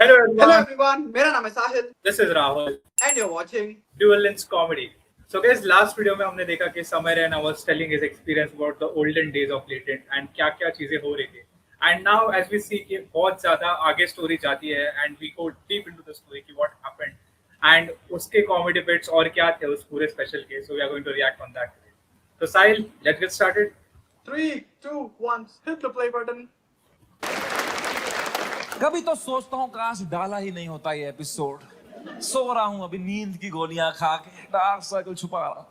Hello Hello everyone, everyone, मेरा नाम है साहिल this is Rahul, and you're watching Dual Lens Comedy. So guys, last video में हमने देखा कि Samir Raina was telling his experience about the olden days of Latent and क्या क्या चीजें हो रही थी. And now as we see कि बहुत ज़्यादा आगे story जाती है and we go deep into the story कि what happened and उसके comedy bits और क्या थे उस पूरे special के. So we are going to react on that today. So Sahil, let's get started. 3, 2, 1, hit the play button. कभी तो सोचता हूँ काश डाला ही नहीं होता ये एपिसोड। सो रहा हूँ अभी नींद की गोलियां खा के, डार्क सर्कल छुपा रहा हूँ।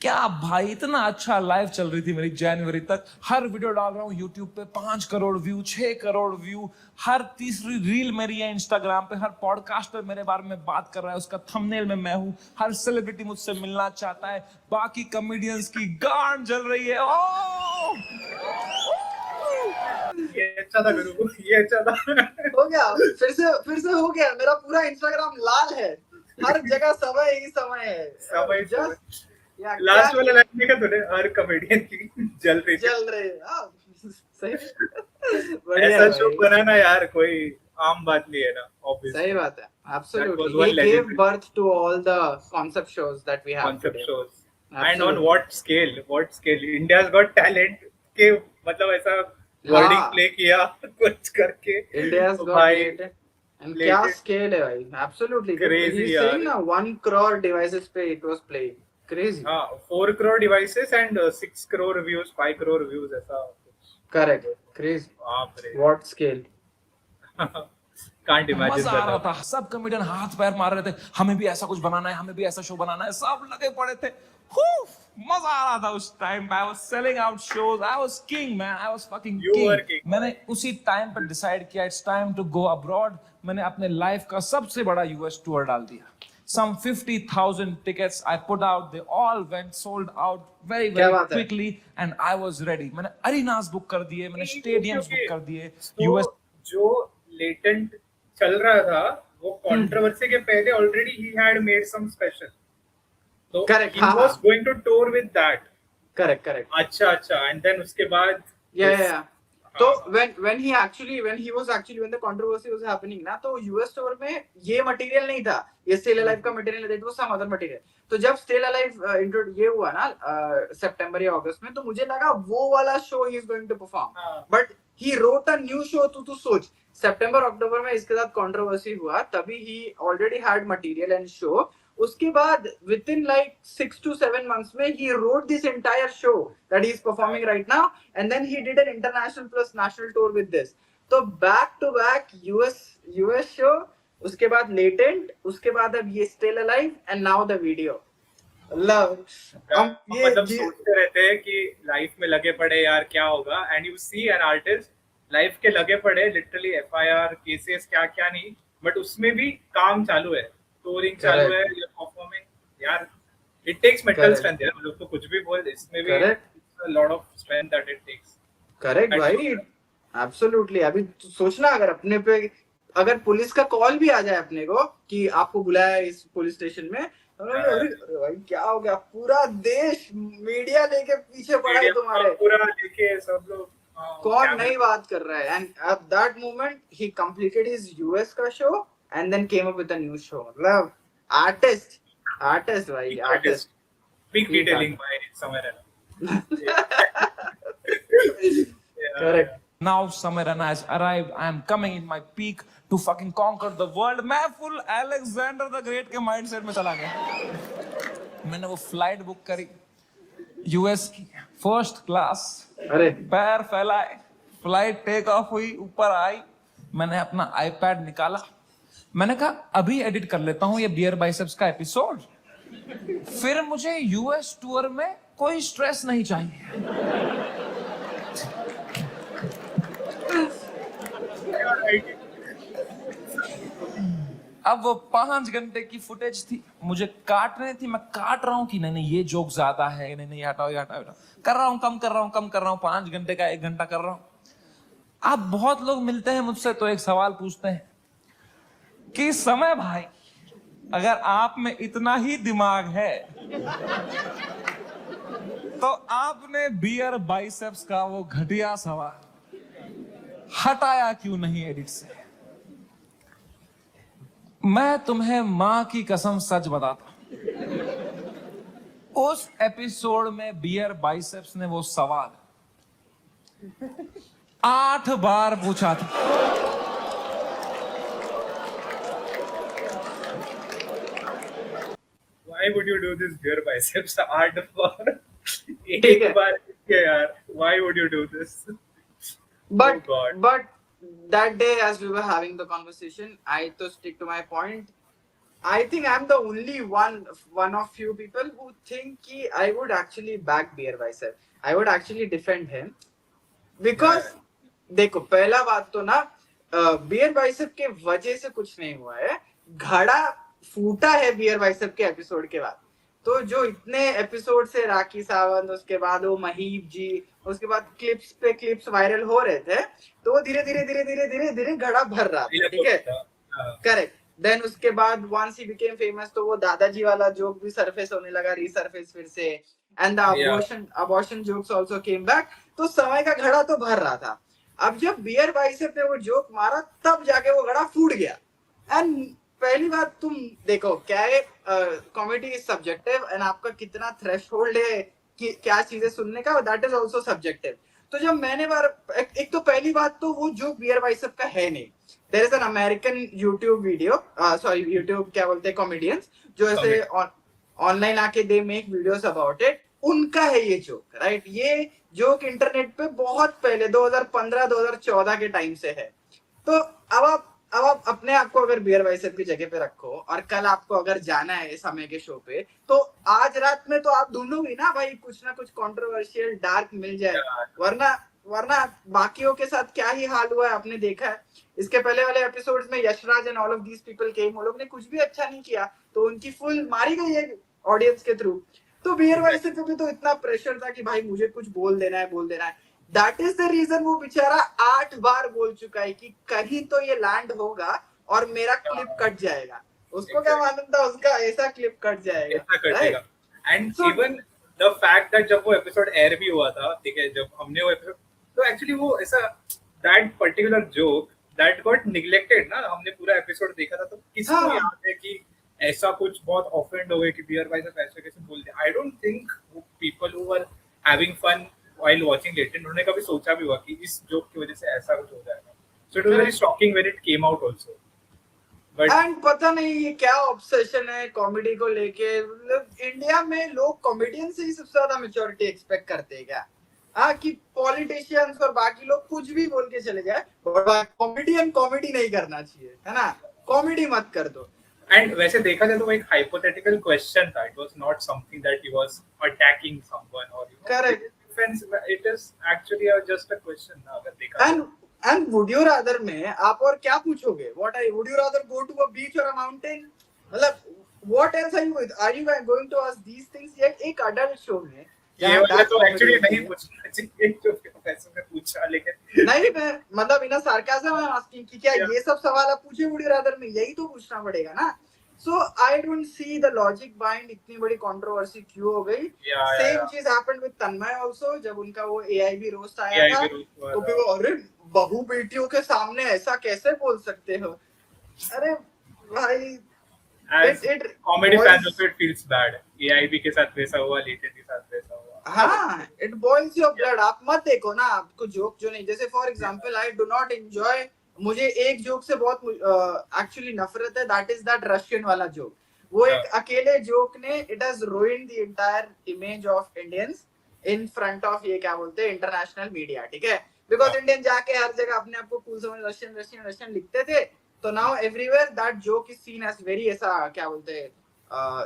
क्या भाई, इतना अच्छा लाइव चल रही थी मेरी जनवरी तक। हर वीडियो डाल रहा हूँ यूट्यूब पे, 5 करोड़ व्यू, 6 करोड़ व्यू। हर तीसरी रील मेरी है इंस्टाग्राम पे। हर पॉडकास्टर मेरे बारे में बात कर रहा है, उसका थंबनेल में मैं हूँ। हर सेलिब्रिटी मुझसे मिलना चाहता है। बाकी कॉमेडियंस की गांड जल रही है। ये अच्छा था गुरु, ये अच्छा था. हो गया, फिर से हो गया। मेरा पूरा इंस्टाग्राम लाल है, हर जगह समय ही समय है। समय Just या लास्ट क्या वाला लाइन देखा तूने, हर कॉमेडियन की जल रही थी. चल रहे हैं। हाँ, सही बढ़िया ऐसा है शो भाई। बनाना यार कोई आम बात नहीं है ना, obviously. सही बात है, That was absolutely. one He gave legendary birth to all the concept shows that we have concept today. shows. And on Absolutely. what scale? What scale? India's Got Talent के मतलब ऐसा वर्डिंग हाँ, play किया कुछ करके. India's तो got भाई created. And क्या related scale है भाई, absolutely. crazy He's यार. saying ना 1 crore devices पे it was played. Crazy. हाँ, 4 crore devices and 6 crore views, 5 crore views ऐसा कुछ. Correct. Crazy. बाप रे. What scale? Can't imagine मजा आ रहा that. था। सब कॉमेडियन हाथ पैर मार रहे थे, हमें भी ऐसा कुछ बनाना है, हमें भी ऐसा शो बनाना है। सब लगे पड़े थे। मजा आ रहा था उस टाइम पे। I was selling out shows. I was king man. I was fucking You were king. king. मैंने उसी टाइम पर डिसाइड किया it's time to go abroad. मैंने अपने लाइफ का सबसे बड़ा यूएस टूर डाल दिया। Some 50,000 tickets I put out. They all went sold out very क्या very बात है? quickly and I was ready. मैंने अरीनास बुक कर दिए, मैंने स्टेडियम्स बुक कर दिए। तो यूएस जो लेटेंट चल रहा था वो कंट्रोवर्सी के पहले ऑलरेडी ही हैड मेड सम स्पेशल. तो Correct. ही हाँ, वाज हाँ. Going to tour with that. Correct. अच्छा एंड देन उसके बाद Yeah. तो when he was when the controversy was happening ना, तो US tour में ये मटेरियल नहीं था, ये Still Alive का मटेरियल था, it was some other material. तो जब Still Alive ये हुआ ना सितंबर या अगस्त में, तो मुझे लगा वो वाला show he is going to perform. But he wrote a new show. तू सोच, सितंबर अक्टूबर में इसके साथ कंट्रोवर्सी हुआ, तभी he already had material and show. उसके बाद within like 6 to 7 months में he wrote this entire show that he is performing right now, and then he did an international plus national tour with this. तो back to back US show, उसके बाद latent, उसके बाद अब ये Still Alive and now the video. Love हम ये मतलब सोचते रहते हैं कि लाइफ में लगे पड़े यार क्या होगा, and you see an artist life के लगे पड़े लिटरली एफआईआर केसेस क्या क्या नहीं, बट उसमें भी काम चालू है, टूरिंग चालू है, परफॉर्मिंग यार. इट टेक्स मेंटल स्ट्रेंथ यार. लोग तो कुछ भी बोल, इसमें भी a lot of strength that it takes. Correct भाई, एब्सोल्युटली. अभी सोचना, अगर अपने पे अगर पुलिस का कॉल भी आ जाए अपने को कि आपको बुलाया है इस पुलिस स्टेशन में, अरे भाई क्या हो गया, पूरा देश मीडिया लेके पीछे पड़ा है तुम्हारे, पूरा लेके सब लोग. कौन नहीं बात कर रहा है. And at that moment he completed his US का show and then came up with a new show. मतलब आर्टिस्ट भाई, artist. Peak detailing by Samir Raina. Correct. Now Samir Raina has arrived. I am coming in my peak to fucking conquer the world. मैं full Alexander the Great के mindset में चला गया. मैंने वो flight book करी US की, first class. अरे पैर फैलाए, फ्लाइट टेक ऑफ हुई, ऊपर आई. मैंने अपना आईपैड निकाला. मैंने कहा अभी एडिट कर लेता हूँ ये बियर बाइसेप्स का एपिसोड. फिर मुझे यूएस टूर में कोई स्ट्रेस नहीं चाहिए. अब वो 5 घंटे की फुटेज थी, मुझे काटने थी. मैं काट रहा हूँ कि नहीं ये जोक ज्यादा है, नहीं हटाओ ये हटाओ. कर रहा हूँ, कम कर रहा हूँ. 5 घंटे का 1 घंटा कर रहा हूँ. अब बहुत लोग मिलते हैं मुझसे तो एक सवाल पूछते हैं कि समय भाई, अगर आप में इतना ही दिमाग है तो आपने बियर बाइसेप्स का वो घटिया सवाल हटाया क्यों नहीं एडिट से. मैं तुम्हें माँ की कसम सच बताता हूं। उस एपिसोड में बियर बाइसेप्स ने वो सवाल 8 बार पूछा था। Why would you do this beer biceps art for ठीक एक है बार के यार? Why would you do this? but Oh God. but that day as we were having the conversation, I to stick to my point. I think I'm the only one of few people who think कि I would actually back Beer Bicep. I would actually defend him because Yeah. देखो पहला बात तो ना beer bicep के वजह से कुछ नहीं हुआ है, घड़ा फूटा है बियर बाइसेप के एपिसोड के बाद। तो जो इतने एपिसोड से राखी सावंत, उसके बाद वो महीप जी, उसके बाद क्लिप्स पे क्लिप्स वायरल हो रहे थे, तो वो धीरे धीरे धीरे धीरे धीरे धीरे घड़ा भर रहा था, ठीक है, करेक्ट। देन उसके बाद वंस ही बिकेम फेमस तो वो दादाजी वाला जोक भी सरफेस होने लगा, रीसरफेस फिर से, and the abortion jokes also came back. तो समय का घड़ा तो भर रहा था। अब जब बियर बाइसेप ने वो जोक मारा तब जाके वो घड़ा फूट गया। एंड पहली बात तुम देखो क्या है, कॉमेडी इज सब्जेक्टिव एंड आपका कितना थ्रेशहोल्ड है कि क्या चीजें सुनने का, दैट इज आल्सो सब्जेक्टिव। तो जब मैंने एक तो पहली बात तो वो जोक बियर बाइसेप का है नहीं। There is an American YouTube video, sorry YouTube क्या बोलते हैं, कॉमेडियंस जो ऐसे ऑनलाइन आके they make videos about it, उनका है ये जोक, राइट। ये जोक इंटरनेट पे बहुत पहले 2015-2014 के टाइम से है। तो अब आप अपने आप को अगर बियर बाइसेप की जगह पे रखो और कल आपको अगर जाना है समय के शो पे, तो आज रात में तो आप ढूंढोगे ना भाई कुछ ना कुछ कंट्रोवर्शियल डार्क मिल जाए, वरना बाकियों के साथ क्या ही हाल हुआ है आपने देखा है। इसके पहले वाले एपिसोड्स में Yashraj and all of these people came, वो लोग ने कुछ भी अच्छा नहीं किया तो उनकी फुल मारी गई है ऑडियंस के थ्रू। तो बियर बाइसेप पे भी तो इतना प्रेशर था कि भाई मुझे कुछ बोल देना है। दैट इज द रीजन वो बेचारा 8 बार बोल चुका है कि कहीं तो ये लैंड होगा और मेरा क्लिप कट जाएगा। उसको क्या मालूम था उसका ऐसा क्लिप कट जाएगा, and even the fact that जब वो एपिसोड एयर भी हुआ था, ठीक है, जब हमने वो एपिसोड, तो एक्चुअली वो ऐसा that particular joke that got neglected ना, हमने पूरा एपिसोड देखा था, तो किसको याद है कि ऐसा कुछ बहुत ऑफेंड हो गए कि बियर बाइसेप ऐसे कैसे बोलते। I don't think people who were having fun while watching Latent उन्होंने कभी सोचा भी हुआ कि इस जोक की वजह से ऐसा कुछ हो जाएगा। So it was very shocking when it came out also. But and पता नहीं ये क्या ऑब्सेशन है कॉमेडी को लेके, मतलब इंडिया में लोग कॉमेडियन से ही सबसे ज्यादा मैच्योरिटी एक्सपेक्ट करते हैं क्या? हाँ कि पॉलिटिशियंस और बाकी लोग कुछ भी बोल के चले जाए, कॉमेडियन कॉमेडी नहीं करना चाहिए, है ना, कॉमेडी मत कर दो। एंड वैसे देखा जाए तो वो एक हाइपोथेटिकल क्वेश्चन था, it was not something that he was attacking someone और correct, it is actually just a question ना, अगर देखा and would you rather में आप और क्या पूछोगे, would you rather go to a beach or a mountain, मतलब what else are you going to ask these things yet एक adult show में? ये वाला तो एक्चुअली नहीं पूछना चाहिए जो पैसे में पूछा, लेकिन नहीं मैं मतलब बिना सार्काज्म में आस्किंग कि क्या ये सब सवाल आप पूछे would you rather में, यही तो पूछना पड़ेगा ना। So I don't see the logic behind इतनी बड़ी controversy क्यों हो गई। Same चीज happened with तन्मय also, जब उनका वो AIB रोस्ट आया था तो फिर वो अरे बहू बेटियों के सामने ऐसा कैसे बोल सकते हो, अरे भाई comedy fan also it feels bad, AIB के साथ वैसा हुआ, लेटेंट के साथ वैसा हुआ। हाँ it boils your blood। आप मत देखो ना आपको जोक जो नहीं, जैसे for example I do not enjoy, मुझे एक जोक से बहुत एक्चुअली नफरत है, दैट इज दैट रशियन वाला जोक। वो एक अकेले जोक ने it has ruined the entire image of Indians in front of ये क्या बोलते हैं इंटरनेशनल मीडिया, ठीक है, बिकॉज इंडियन जाके हर जगह अपने आप को कूल समझ रशियन लिखते थे, तो now everywhere that joke is seen as very ऐसा क्या बोलते हैं,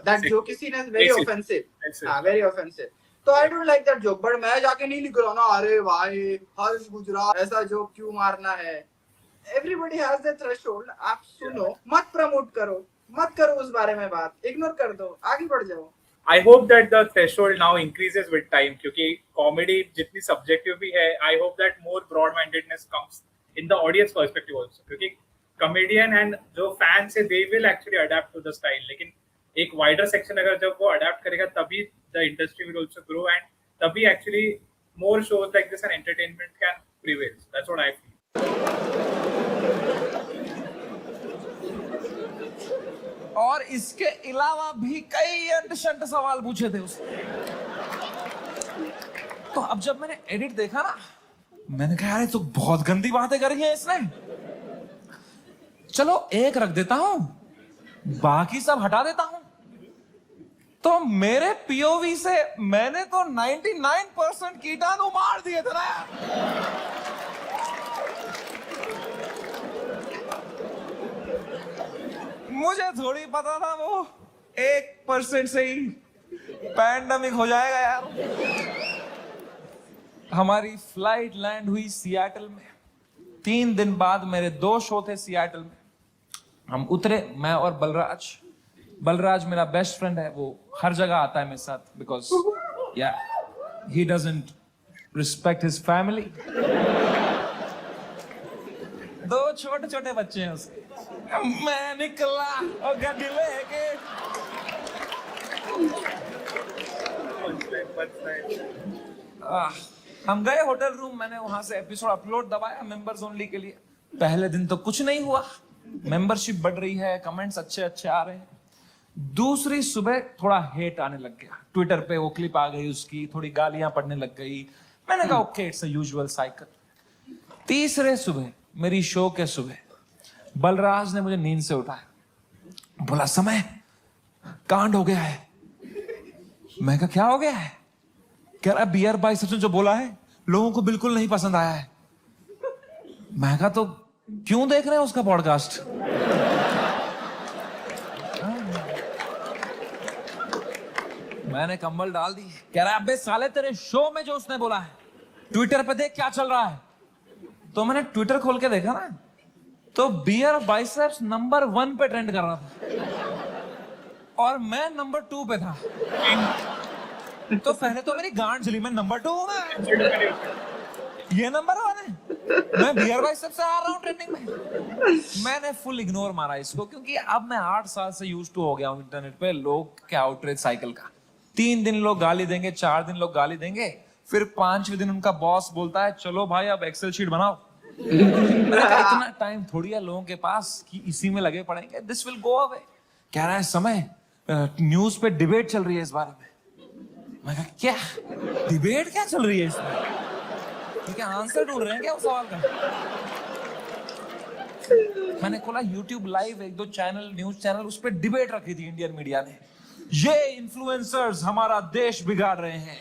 that joke is seen as very offensive, हां वेरी ऑफेंसिव। तो I don't like that joke, but मैं जाके नहीं लिख रहा ना अरे भाई हर्ष गुजरात ऐसा जोक क्यों मारना है। Everybody has their threshold, आप सुनो, मत प्रमोट करो उस बारे में बात, इग्नोर कर दो, आगे बढ़ जाओ। I hope that the threshold now increases with time, क्योंकि comedy जितनी subjective भी है, I hope that more broad-mindedness comes in the audience perspective also, क्योंकि comedian and जो fans है, they will actually adapt to the style, लेकिन एक wider section अगर जब वो adapt करेगा तभी the industry will also grow, and तभी actually more shows like this and entertainment can prevail. That's what I feel. और इसके अलावा भी कई अंट-शंट सवाल पूछे थे उसने। तो अब जब मैंने एडिट देखा ना, मैंने कहा यार तो बहुत गंदी बातें करी हैं इसने, चलो एक रख देता हूं, बाकी सब हटा देता हूं। तो मेरे पीओवी से मैंने तो 99% कीटाणु मार दिए थे ना। मुझे थोड़ी पता था वो 1% से ही पैंडेमिक हो जाएगा यार। हमारी फ्लाइट लैंड हुई सियाटल में। 3 दिन बाद मेरे 2 शो थे सियाटल में। हम उतरे, मैं और बलराज मेरा बेस्ट फ्रेंड है, वो हर जगह आता है मेरे साथ, बिकॉज या he doesn't respect his family. 2 छोटे छोटे बच्चे हैं उसके। मैं निकला और गाड़ी लेके हम गए होटल रूम। मैंने वहां से एपिसोड अपलोड दबाया मेंबर्स ओनली के लिए। पहले दिन तो कुछ नहीं हुआ, मेंबरशिप बढ़ रही है, कमेंट्स अच्छे अच्छे आ रहे हैं। दूसरी सुबह थोड़ा हेट आने लग गया, ट्विटर पे वो क्लिप आ गई उसकी, थोड़ी गालियां पड़ने लग गई। मैंने कहा okay, it's a usual cycle. तीसरे सुबह, मेरी शो के सुबह, बलराज ने मुझे नींद से उठाया, बोला समय कांड हो गया है। मैं कहा क्या हो गया है? कह रहा बियर बाइसेप्स ने जो बोला है लोगों को बिल्कुल नहीं पसंद आया है। मैं कहा तो क्यों देख रहे हैं उसका पॉडकास्ट? मैंने कंबल डाल दी। कह रहा अबे साले तेरे शो में जो उसने बोला है ट्विटर पे देख क्या चल रहा है। तो मैंने ट्विटर खोल के देखा ना, तो बियर बाइसेप्स नंबर 1 पे ट्रेंड कर रहा था और मैं नंबर 2 पे था। तो पहले तो मेरी गांड जली, मैं नंबर 2 हूं मैं, ये नंबर 1 है, मैं बियर बाइसेप्स से आ रहा हूं ट्रेंडिंग में। मैंने फुल इग्नोर मारा इसको, क्योंकि अब मैं 8 साल से यूज्ड टू हो गया हूं इंटरनेट पे लोग के आउटरीच साइकिल का। 3 दिन लोग गाली देंगे, 4 दिन लोग गाली देंगे, फिर 5वें दिन उनका बॉस बोलता है चलो भाई अब एक्सेल शीट बनाओ। इतना टाइम थोड़ी है लोगों के पास कि इसी में लगे पड़ेंगे। This will go away. कह रहा है समय न्यूज पे डिबेट चल रही है इस बारे में। मैं कहा क्या डिबेट क्या चल रही है इसमें? ठीक है, आंसर ढूंढ रहे हैं क्या उस सवाल का? मैंने खोला YouTube live, 1-2 channel, news channel, उस पर डिबेट रखी थी इंडियन मीडिया ने। ये इन्फ्लुएंसर्स हमारा देश बिगाड़ रहे हैं,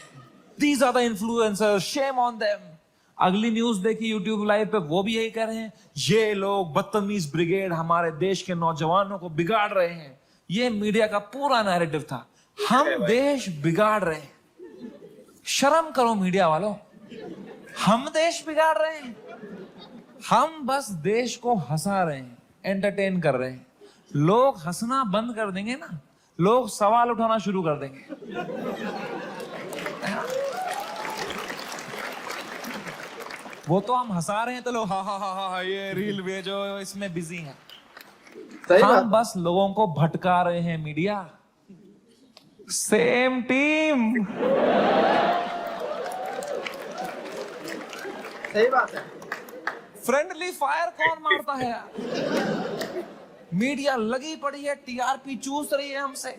these are the influencers, shame on them. अगली न्यूज देखी YouTube लाइव पे, वो भी यही कह रहे हैं, ये लोग बदतमीज ब्रिगेड हमारे देश के नौजवानों को बिगाड़ रहे हैं। ये मीडिया का पूरा नैरेटिव था, हम देश बिगाड़ रहे हैं। शर्म करो मीडिया वालों, हम देश बिगाड़ रहे हैं? हम बस देश को हंसा रहे हैं, एंटरटेन कर रहे हैं। लोग हंसना बंद कर देंगे ना, लोग सवाल उठाना शुरू कर देंगे। वो तो हम हंसा रहे हैं तो लोग हा ये रील भेजो, इसमें बिजी हैं। हम बस लोगों को भटका रहे हैं। Media same team. सही बात है। फ्रेंडली फायर कौन मारता है यार? मीडिया लगी पड़ी है, टीआरपी चूस रही है हमसे।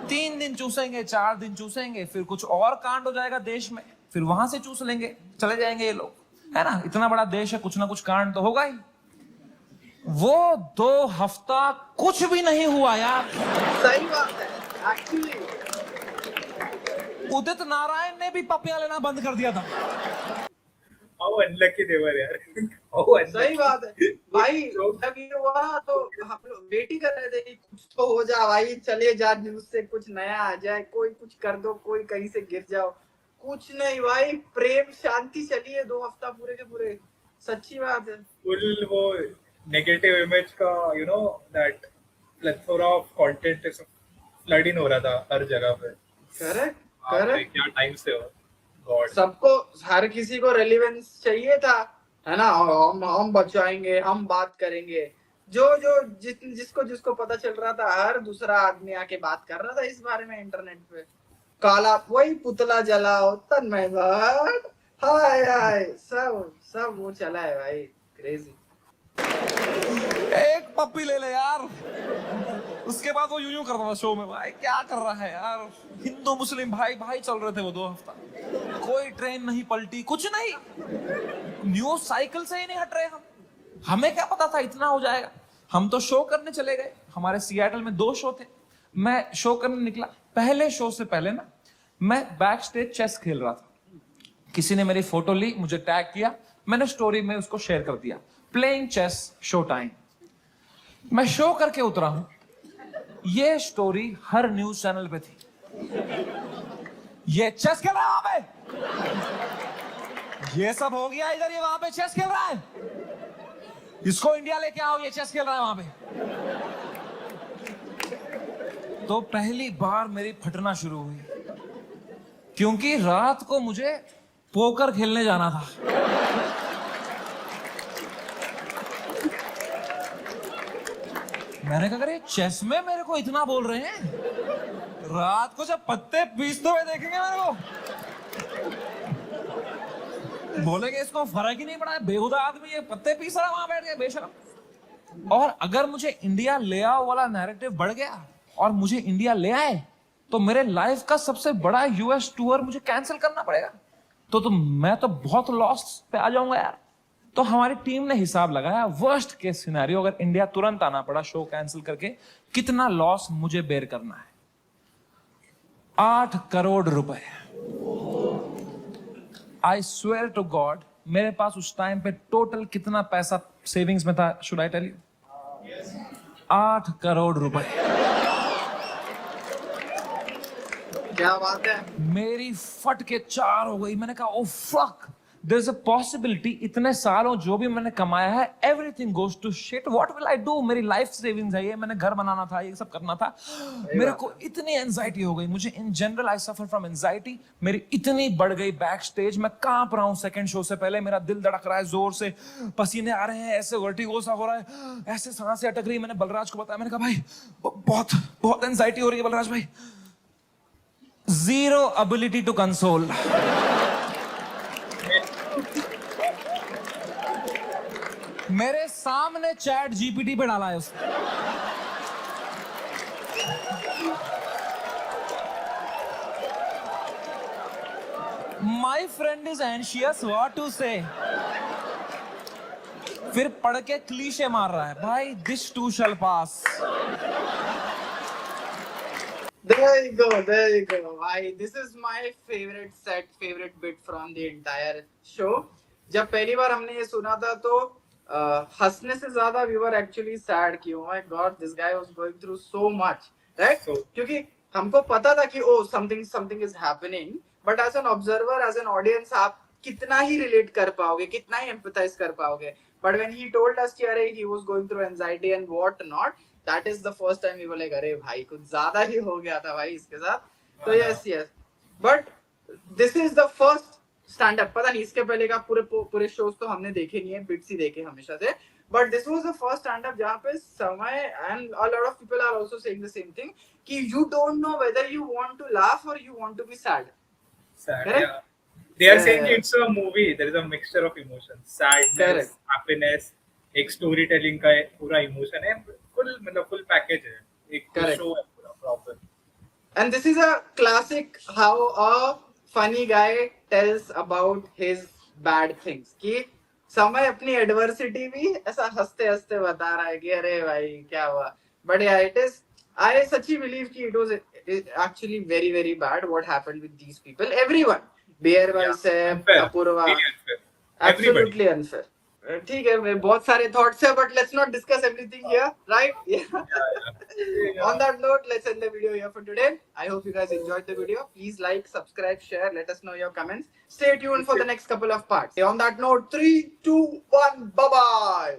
3 दिन चूसेंगे, 4 दिन चूसेंगे, फिर कुछ और कांड हो जाएगा देश में, फिर वहां से चूस लेंगे, चले जाएंगे ये लोग, है ना? इतना बड़ा देश है, कुछ ना कुछ कांड तो होगा ही। वो 2 हफ्ता कुछ भी नहीं हुआ यार। सही बात है एक्चुअली। उदित नारायण ने भी पपियां लेना बंद कर दिया था। How unlucky they were यार। सही बात है भाई। जब ये हुआ तो हम लोग वेट ही कर रहे थे कि कुछ तो हो जाए भाई, चले जा न्यूज से, कुछ नया आ जाए, कोई कुछ कर दो, कोई कहीं से गिर जाओ। कुछ नहीं भाई, प्रेम शांति चली है 2 हफ्ता पूरे के पूरे। सच्ची बात है। फुल वो नेगेटिव इमेज का that plethora of content flood in हो रहा था हर जगह पे। करेक्ट क्या टाइम से हो गॉड। सबको, हर किसी को रेलेवेंस चाहिए था, है ना? हम बचाएंगे, हम बात करेंगे। जो जिसको पता चल रहा था, हर दूसरा आदमी आके बात कर रहा था इस बारे में इंटरनेट पे। काला वही पुतला जलाओ, तन्मय भट्ट, हाय सब वो चला है भाई, क्रेजी। एक पप्पी ले ले यार। उसके बाद वो यूं करता था शो में, भाई क्या कर रहा है यार। हिंदू मुस्लिम भाई भाई चल रहे थे वो 2 हफ्ता, कोई ट्रेन नहीं पलटी, कुछ नहीं, न्यूज साइकिल से ही नहीं हट रहे हम। हमें क्या पता था इतना हो जाएगा। हम तो शो करने चले गए, हमारे सियाटल में 2 शो थे, मैं शो करने निकला। पहले शो से पहले ना मैं बैक स्टेज चेस खेल रहा था, किसी ने मेरी फोटो ली, मुझे टैग किया, मैंने स्टोरी में उसको शेयर कर दिया, प्लेइंग चेस शो टाइम। मैं शो करके उतरा हूं, ये स्टोरी हर न्यूज चैनल पे थी। ये चेस खेल रहा है वहां पे, ये सब हो गया इधर, ये वहां पे चेस खेल रहा है, इसको इंडिया लेके आओ, ये चेस खेल रहा है वहां पे। तो पहली बार मेरी फटना शुरू हुई, क्योंकि रात को मुझे पोकर खेलने जाना था। मैंने कहा अरे चेस में मेरे को इतना बोल रहे हैं, रात को जब पत्ते पीसते हुए देखेंगे मेरे को, बोलेंगे इसको फर्क ही नहीं पड़ा है, बेहुदा आदमी ये पत्ते पीस रहा वहां बैठ के बेशरम। और अगर मुझे इंडिया ले आओ वाला नैरेटिव बढ़ गया और मुझे इंडिया ले आए, तो मेरे लाइफ का सबसे बड़ा यूएस टूर मुझे कैंसिल करना पड़ेगा। तो मैं तो बहुत लॉस पे आ जाऊंगा यार। तो हमारी टीम ने हिसाब लगाया, वर्स्ट केस सिनेरियो अगर इंडिया तुरंत आना पड़ा शो कैंसिल करके, कितना लॉस मुझे बेयर करना है। 8 करोड़ रुपए। आई स्वेयर टू गॉड, मेरे पास उस टाइम पे टोटल कितना पैसा सेविंग्स में था, should I tell you? 8 crore रुपए। क्या बात है। मेरी फट के 4 हो गई। मैंने कहा oh fuck, there is a possibility इतने सालों जो भी मैंने कमाया है everything goes to shit, what will I do. मेरी लाइफ सेविंग्स है ये, मैंने घर बनाना था, ये सब करना था। मेरे को इतनी एंजाइटी हो गई, मुझे in general I suffer from anxiety. मेरी इतनी बढ़ गई बैक स्टेज, मैं कांप रहा हूँ सेकंड शो से पहले, मेरा दिल धड़क रहा है जोर से, पसीने आ रहे हैं, ऐसे वर्टिगो सा हो रहा है, ऐसे सांसें अटक रही। मैंने बलराज को बताया, मैंने कहा भाई बहुत बहुत एंजाइटी हो रही है बलराज भाई। Zero ability to console. मेरे सामने चैट जीपीटी पे डाला है उसने। My friend is anxious, what to say? फिर पढ़ के क्लीशे मार रहा है, भाई this too shall pass. There you go, there you go. This is my favorite set, favorite bit from the entire show. जब पहली बार हमने ये सुना था तो हंसने से ज्यादा we were actually sad कि oh my god, this guy was going through so much, right? क्योंकि हमको पता था कि oh something is happening, but as an observer, as an audience, आप कितना ही relate कर पाओगे, कितना ही empathize कर पाओगे. But when he told us कि अरे he was going through anxiety and what not, that is the first time we were like अरे भाई कुछ ज्यादा ही हो गया था भाई इसके साथ. तो yes, but this is the first stand up. पता नहीं इसके पहले का पूरे shows तो हमने देखे नहीं है, bits ही देखे हमेशा से, but this was the first stand up जहाँ पे समय and a lot of people are also saying the same thing कि you don't know whether you want to laugh or you want to be sad. Yeah. They are saying it's a movie. There is a mixture of emotions, sadness, happiness, एक story telling का पूरा emotion है, full package है, एक show है पूरा proper. And this is a classic how a funny guy tells about his bad things. कि समय अपनी adversity भी ऐसा हंसते हंसते बता रहा है कि अरे भाई क्या हुआ. But yeah, it is. I सच्ची believe कि it was actually very very bad what happened with these people. Everyone, Bear Bicep, Apurva, absolutely unfair. ठीक है, बहुत सारे thoughts है, but let's not discuss everything here, right? Yeah. On that note, let's end the video here for today. I hope you guys enjoyed the video. Please like, subscribe, share. Let us know your comments. Stay tuned for the next couple of parts. On that note, 3, 2, 1, bye bye.